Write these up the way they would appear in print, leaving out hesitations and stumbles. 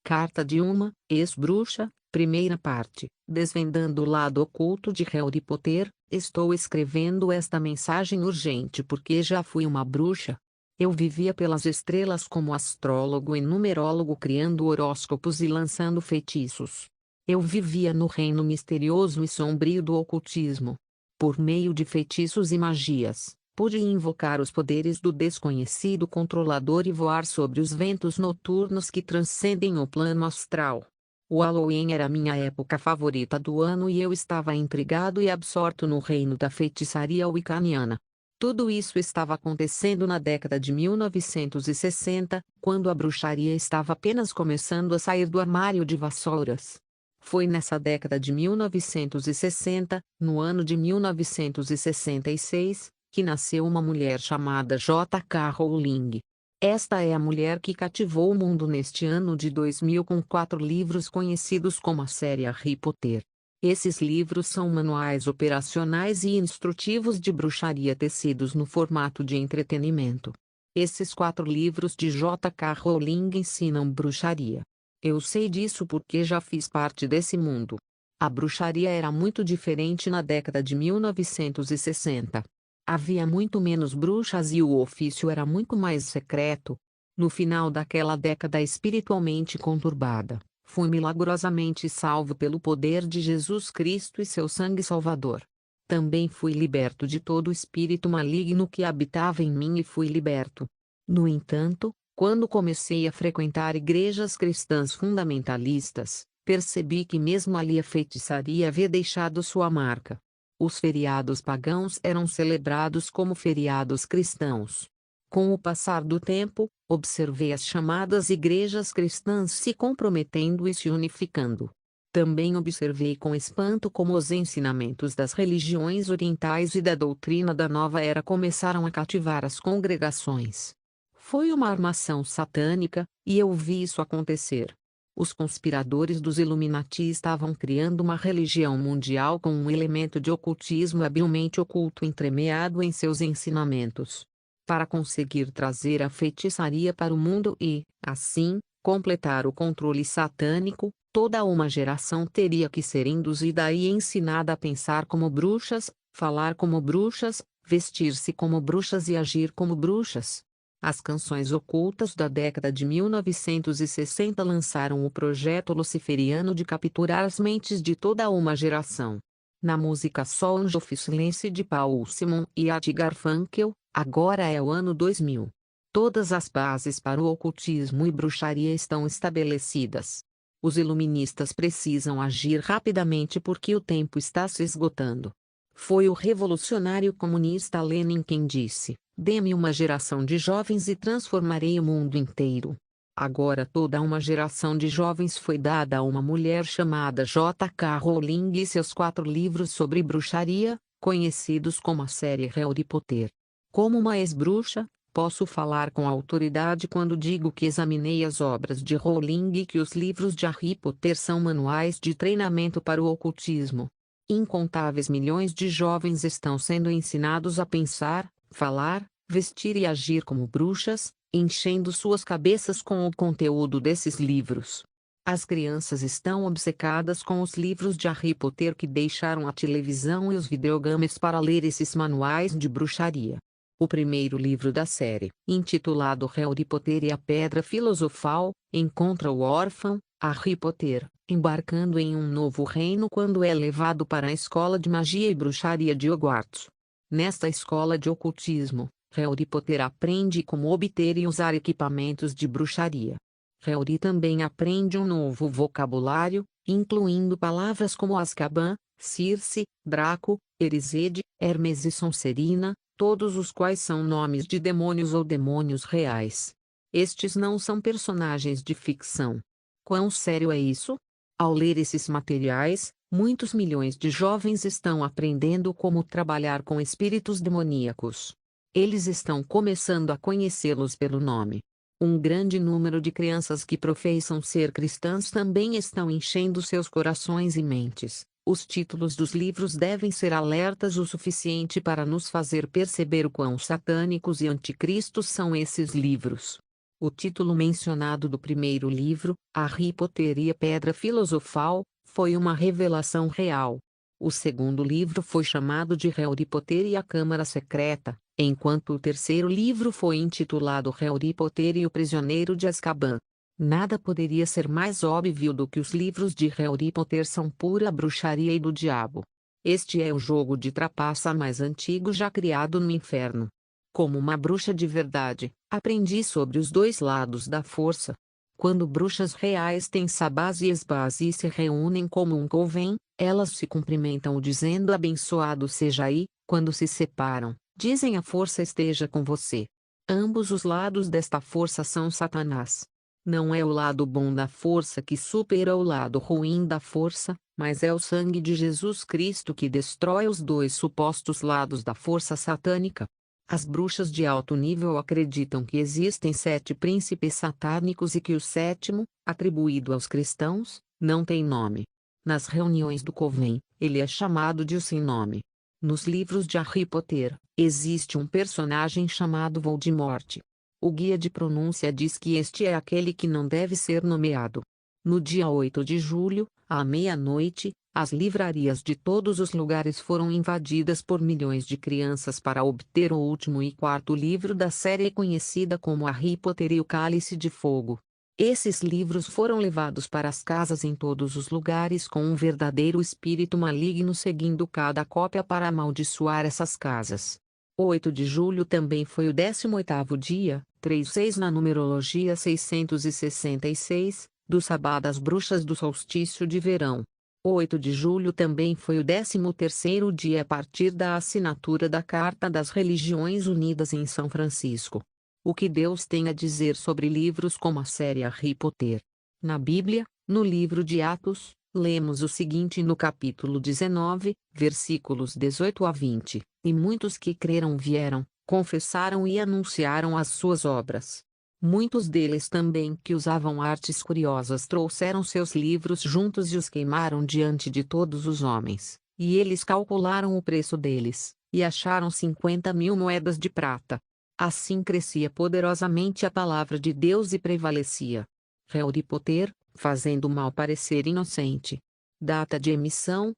Carta de uma ex-bruxa, primeira parte. Desvendando o lado oculto de Harry Potter. Estou escrevendo esta mensagem urgente porque já fui uma bruxa. Eu vivia pelas estrelas como astrólogo e numerólogo, criando horóscopos e lançando feitiços. Eu vivia no reino misterioso e sombrio do ocultismo. Por meio de feitiços e magias, pude invocar os poderes do desconhecido controlador e voar sobre os ventos noturnos que transcendem o plano astral. O Halloween era minha época favorita do ano e eu estava intrigado e absorto no reino da feitiçaria wiccaniana. Tudo isso estava acontecendo na década de 1960, quando a bruxaria estava apenas começando a sair do armário de vassouras. Foi nessa década de 1960, no ano de 1966, que nasceu uma mulher chamada J.K. Rowling. Esta é a mulher que cativou o mundo neste ano de 2000 com 4 livros conhecidos como a série Harry Potter. Esses livros são manuais operacionais e instrutivos de bruxaria tecidos no formato de entretenimento. Esses 4 livros de J.K. Rowling ensinam bruxaria. Eu sei disso porque já fiz parte desse mundo. A bruxaria era muito diferente na década de 1960. Havia muito menos bruxas e o ofício era muito mais secreto. No final daquela década espiritualmente conturbada, fui milagrosamente salvo pelo poder de Jesus Cristo e seu sangue salvador. Também fui liberto de todo o espírito maligno que habitava em mim e fui liberto. No entanto, quando comecei a frequentar igrejas cristãs fundamentalistas, percebi que mesmo ali a feitiçaria havia deixado sua marca. Os feriados pagãos eram celebrados como feriados cristãos. Com o passar do tempo, observei as chamadas igrejas cristãs se comprometendo e se unificando. Também observei com espanto como os ensinamentos das religiões orientais e da doutrina da nova era começaram a cativar as congregações. Foi uma armação satânica, e eu vi isso acontecer. Os conspiradores dos Illuminati estavam criando uma religião mundial com um elemento de ocultismo habilmente oculto entremeado em seus ensinamentos. Para conseguir trazer a feitiçaria para o mundo e, assim, completar o controle satânico, toda uma geração teria que ser induzida e ensinada a pensar como bruxas, falar como bruxas, vestir-se como bruxas e agir como bruxas. As canções ocultas da década de 1960 lançaram o projeto luciferiano de capturar as mentes de toda uma geração. Na música Songs of Silence de Paul Simon e Art Garfunkel, agora é o ano 2000. Todas as bases para o ocultismo e bruxaria estão estabelecidas. Os iluministas precisam agir rapidamente porque o tempo está se esgotando. Foi o revolucionário comunista Lenin quem disse: "Dê-me uma geração de jovens e transformarei o mundo inteiro." Agora toda uma geração de jovens foi dada a uma mulher chamada J.K. Rowling e seus 4 livros sobre bruxaria, conhecidos como a série Harry Potter. Como uma ex-bruxa, posso falar com autoridade quando digo que examinei as obras de Rowling e que os livros de Harry Potter são manuais de treinamento para o ocultismo. Incontáveis milhões de jovens estão sendo ensinados a pensar, falar, vestir e agir como bruxas, enchendo suas cabeças com o conteúdo desses livros. As crianças estão obcecadas com os livros de Harry Potter que deixaram a televisão e os videogames para ler esses manuais de bruxaria. O primeiro livro da série, intitulado Harry Potter e a Pedra Filosofal, encontra o órfão, Harry Potter, embarcando em um novo reino quando é levado para a escola de magia e bruxaria de Hogwarts. Nesta escola de ocultismo, Harry Potter aprende como obter e usar equipamentos de bruxaria. Harry também aprende um novo vocabulário, incluindo palavras como Azkaban, Circe, Draco, Erisede, Hermes e Sonserina, todos os quais são nomes de demônios ou demônios reais. Estes não são personagens de ficção. Quão sério é isso? Ao ler esses materiais, muitos milhões de jovens estão aprendendo como trabalhar com espíritos demoníacos. Eles estão começando a conhecê-los pelo nome. Um grande número de crianças que professam ser cristãs também estão enchendo seus corações e mentes. Os títulos dos livros devem ser alertas o suficiente para nos fazer perceber o quão satânicos e anticristos são esses livros. O título mencionado do primeiro livro, Harry Potter e a Pedra Filosofal, foi uma revelação real. O segundo livro foi chamado de Harry Potter e a Câmara Secreta, enquanto o terceiro livro foi intitulado Harry Potter e o Prisioneiro de Azkaban. Nada poderia ser mais óbvio do que os livros de Harry Potter são pura bruxaria e do diabo. Este é o jogo de trapaça mais antigo já criado no inferno. Como uma bruxa de verdade, aprendi sobre os dois lados da força. Quando bruxas reais têm sabás e esbás e se reúnem como um coven, elas se cumprimentam dizendo abençoado seja aí, quando se separam, dizem a força esteja com você. Ambos os lados desta força são Satanás. Não é o lado bom da força que supera o lado ruim da força, mas é o sangue de Jesus Cristo que destrói os dois supostos lados da força satânica. As bruxas de alto nível acreditam que existem 7 príncipes satânicos e que o sétimo, atribuído aos cristãos, não tem nome. Nas reuniões do Coven, ele é chamado de o sem nome. Nos livros de Harry Potter, existe um personagem chamado Voldemort. O guia de pronúncia diz que este é aquele que não deve ser nomeado. No dia 8 de julho, à meia-noite, as livrarias de todos os lugares foram invadidas por milhões de crianças para obter o último e quarto livro da série conhecida como Harry Potter e o Cálice de Fogo. Esses livros foram levados para as casas em todos os lugares com um verdadeiro espírito maligno seguindo cada cópia para amaldiçoar essas casas. 8 de julho também foi o 18º dia, 36 na numerologia 666, do Sabá das Bruxas do solstício de verão. 8 de julho também foi o 13º dia a partir da assinatura da Carta das Religiões Unidas em São Francisco. O que Deus tem a dizer sobre livros como a série Harry Potter? Na Bíblia, no livro de Atos, lemos o seguinte no capítulo 19, versículos 18 a 20, e muitos que creram vieram, confessaram e anunciaram as suas obras. Muitos deles também que usavam artes curiosas trouxeram seus livros juntos e os queimaram diante de todos os homens, e eles calcularam o preço deles, e acharam 50.000 moedas de prata. Assim crescia poderosamente a palavra de Deus e prevalecia. Harry Potter, fazendo o mal parecer inocente. Data de emissão,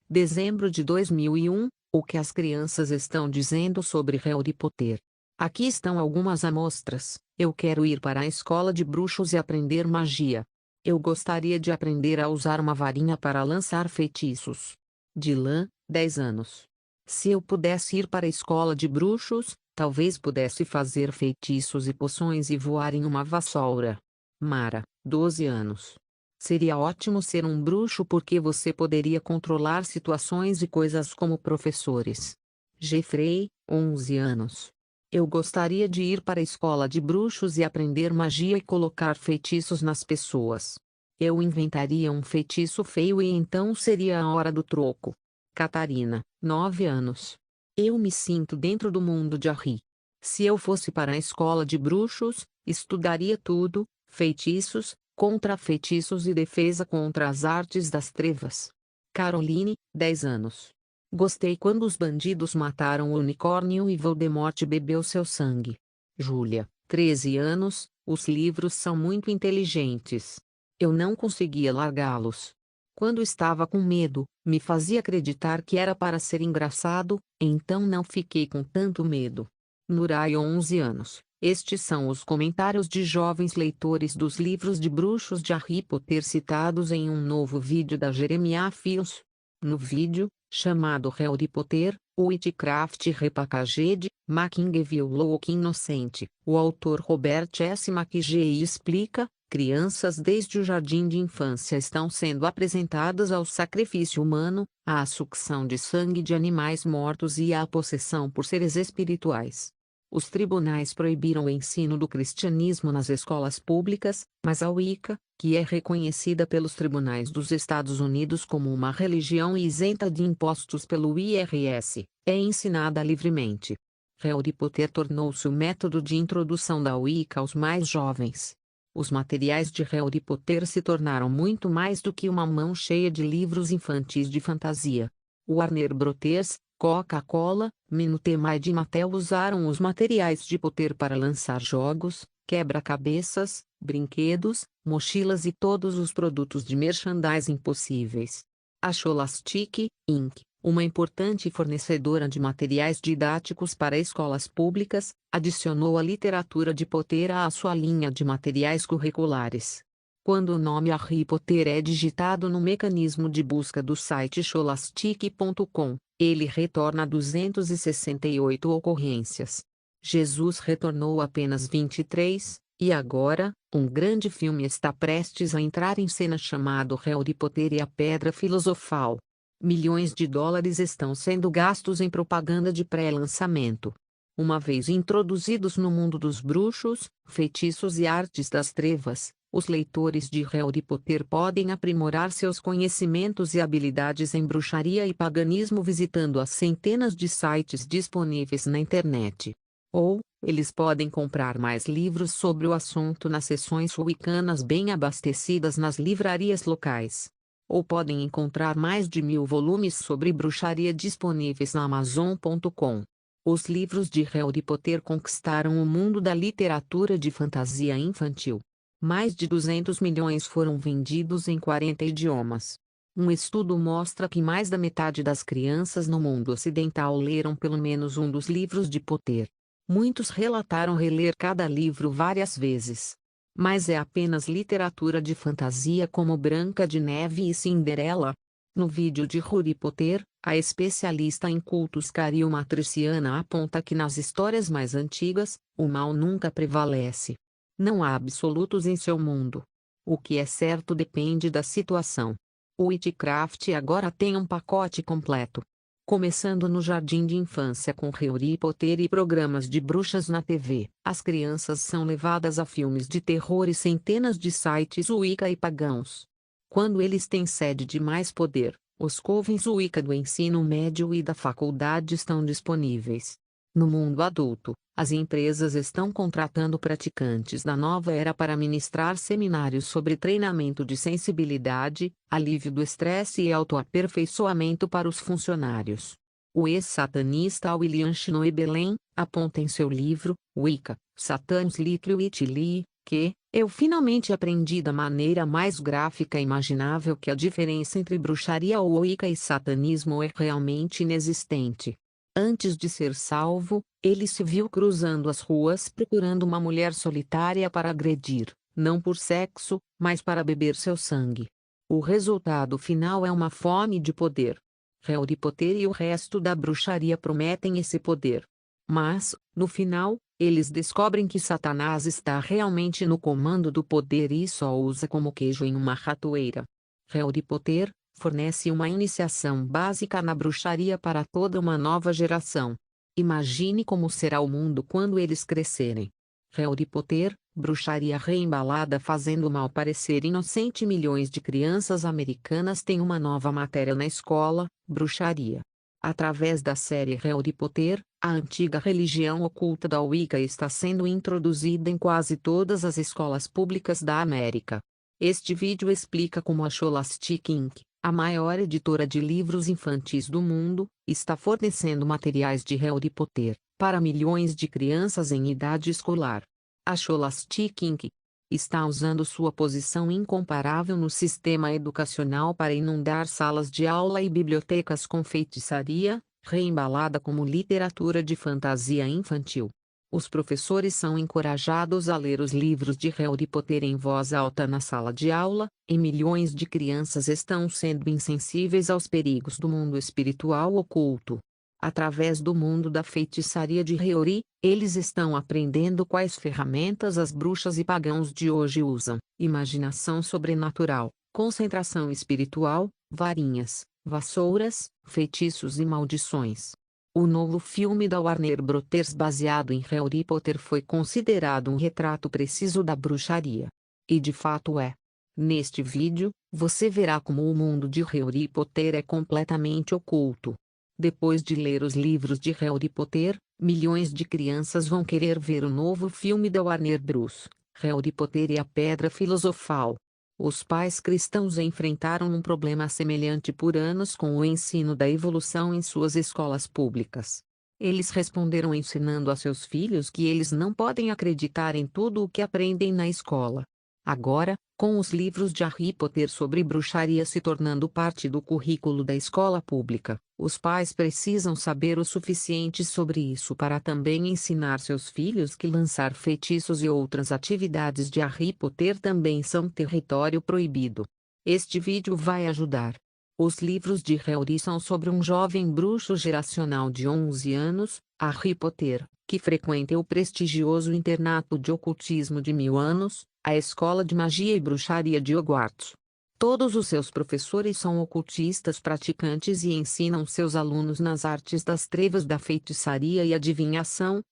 dezembro de 2001, o que as crianças estão dizendo sobre Harry Potter. Aqui estão algumas amostras. Eu quero ir para a escola de bruxos e aprender magia. Eu gostaria de aprender a usar uma varinha para lançar feitiços. Dylan, 10 anos. Se eu pudesse ir para a escola de bruxos, talvez pudesse fazer feitiços e poções e voar em uma vassoura. Mara, 12 anos. Seria ótimo ser um bruxo porque você poderia controlar situações e coisas como professores. Jeffrey, 11 anos. Eu gostaria de ir para a escola de bruxos e aprender magia e colocar feitiços nas pessoas. Eu inventaria um feitiço feio e então seria a hora do troco. Catarina, 9 anos. Eu me sinto dentro do mundo de Harry. Se eu fosse para a escola de bruxos, estudaria tudo, feitiços, contra-feitiços e defesa contra as artes das trevas. Caroline, 10 anos. Gostei quando os bandidos mataram o unicórnio e Voldemort bebeu seu sangue. Júlia, 13 anos, os livros são muito inteligentes. Eu não conseguia largá-los. Quando estava com medo, me fazia acreditar que era para ser engraçado, então não fiquei com tanto medo. Nurai, 11 anos. Estes são os comentários de jovens leitores dos livros de bruxos de Harry Potter citados em um novo vídeo da Jeremiah Films. No vídeo, chamado Harry Potter, o Witchcraft Repackaged, Making violou o inocente, o autor Robert S. McGee explica: crianças desde o jardim de infância estão sendo apresentadas ao sacrifício humano, à sucção de sangue de animais mortos e à possessão por seres espirituais. Os tribunais proibiram o ensino do cristianismo nas escolas públicas, mas a Wicca, que é reconhecida pelos tribunais dos Estados Unidos como uma religião isenta de impostos pelo IRS, é ensinada livremente. Harry Potter tornou-se o método de introdução da Wicca aos mais jovens. Os materiais de Harry Potter se tornaram muito mais do que uma mão cheia de livros infantis de fantasia. Warner Bros., Coca-Cola, Minute Maid e Mattel usaram os materiais de Potter para lançar jogos, quebra-cabeças, brinquedos, mochilas e todos os produtos de merchandising possíveis. A Scholastic, Inc., uma importante fornecedora de materiais didáticos para escolas públicas, adicionou a literatura de Potter à sua linha de materiais curriculares. Quando o nome Harry Potter é digitado no mecanismo de busca do site scholastic.com, ele retorna 268 ocorrências. Jesus retornou apenas 23, e agora, um grande filme está prestes a entrar em cena chamado Harry Potter e a Pedra Filosofal. Milhões de dólares estão sendo gastos em propaganda de pré-lançamento. Uma vez introduzidos no mundo dos bruxos, feitiços e artes das trevas, os leitores de Harry Potter podem aprimorar seus conhecimentos e habilidades em bruxaria e paganismo visitando as centenas de sites disponíveis na internet. Ou, eles podem comprar mais livros sobre o assunto nas seções wiccanas bem abastecidas nas livrarias locais. Ou podem encontrar mais de 1000 volumes sobre bruxaria disponíveis na Amazon.com. Os livros de Harry Potter conquistaram o mundo da literatura de fantasia infantil. Mais de 200 milhões foram vendidos em 40 idiomas. Um estudo mostra que mais da metade das crianças no mundo ocidental leram pelo menos um dos livros de Potter. Muitos relataram reler cada livro várias vezes. Mas é apenas literatura de fantasia como Branca de Neve e Cinderela? No vídeo de Harry Potter, a especialista em cultos Caril Matriciana aponta que nas histórias mais antigas, o mal nunca prevalece. Não há absolutos em seu mundo. O que é certo depende da situação. O Witchcraft agora tem um pacote completo. Começando no jardim de infância com Harry Potter e programas de bruxas na TV, as crianças são levadas a filmes de terror e centenas de sites Wicca e pagãos. Quando eles têm sede de mais poder, os covens Wicca do ensino médio e da faculdade estão disponíveis. No mundo adulto, as empresas estão contratando praticantes da nova era para ministrar seminários sobre treinamento de sensibilidade, alívio do estresse e autoaperfeiçoamento para os funcionários. O ex-satanista William Schnoebelen aponta em seu livro, Wicca, Satan's Little Witch Lee, que eu finalmente aprendi da maneira mais gráfica imaginável que a diferença entre bruxaria ou Wicca e satanismo é realmente inexistente. Antes de ser salvo, ele se viu cruzando as ruas procurando uma mulher solitária para agredir, não por sexo, mas para beber seu sangue. O resultado final é uma fome de poder. Harry Potter e o resto da bruxaria prometem esse poder. Mas, no final, eles descobrem que Satanás está realmente no comando do poder e só usa como queijo em uma ratoeira. Harry Potter fornece uma iniciação básica na bruxaria para toda uma nova geração. Imagine como será o mundo quando eles crescerem. Harry Potter, bruxaria reembalada fazendo mal parecer inocente. Milhões de crianças americanas têm uma nova matéria na escola, bruxaria. Através da série Harry Potter, a antiga religião oculta da Wicca está sendo introduzida em quase todas as escolas públicas da América. Este vídeo explica como a Scholastic Inc., a maior editora de livros infantis do mundo, está fornecendo materiais de Harry Potter para milhões de crianças em idade escolar. A Scholastic Inc. está usando sua posição incomparável no sistema educacional para inundar salas de aula e bibliotecas com feitiçaria, reembalada como literatura de fantasia infantil. Os professores são encorajados a ler os livros de Harry Potter em voz alta na sala de aula, e milhões de crianças estão sendo insensíveis aos perigos do mundo espiritual oculto. Através do mundo da feitiçaria de Harry, eles estão aprendendo quais ferramentas as bruxas e pagãos de hoje usam: imaginação sobrenatural, concentração espiritual, varinhas, vassouras, feitiços e maldições. O novo filme da Warner Bros. Baseado em Harry Potter foi considerado um retrato preciso da bruxaria. E de fato é. Neste vídeo, você verá como o mundo de Harry Potter é completamente oculto. Depois de ler os livros de Harry Potter, milhões de crianças vão querer ver o novo filme da Warner Bros., Harry Potter e a Pedra Filosofal. Os pais cristãos enfrentaram um problema semelhante por anos com o ensino da evolução em suas escolas públicas. Eles responderam ensinando a seus filhos que eles não podem acreditar em tudo o que aprendem na escola. Agora, com os livros de Harry Potter sobre bruxaria se tornando parte do currículo da escola pública, os pais precisam saber o suficiente sobre isso para também ensinar seus filhos que lançar feitiços e outras atividades de Harry Potter também são território proibido. Este vídeo vai ajudar. Os livros de Harry são sobre um jovem bruxo geracional de 11 anos, Harry Potter, que frequenta o prestigioso internato de ocultismo de 1000 anos, a Escola de Magia e Bruxaria de Hogwarts. Todos os seus professores são ocultistas praticantes e ensinam seus alunos nas artes das trevas da feitiçaria e adivinhação,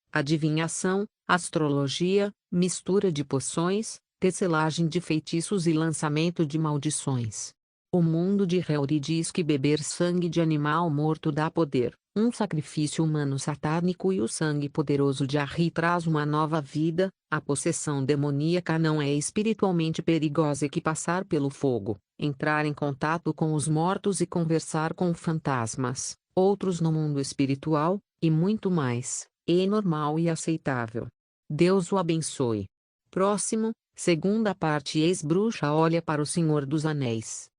astrologia, mistura de poções, tecelagem de feitiços e lançamento de maldições. O mundo de Harry diz que beber sangue de animal morto dá poder, um sacrifício humano satânico e o sangue poderoso de Harry traz uma nova vida. A possessão demoníaca não é espiritualmente perigosa que passar pelo fogo, entrar em contato com os mortos e conversar com fantasmas, outros no mundo espiritual, e muito mais, é normal e aceitável. Deus o abençoe. Próximo, segunda parte. Ex-bruxa olha para o Senhor dos Anéis.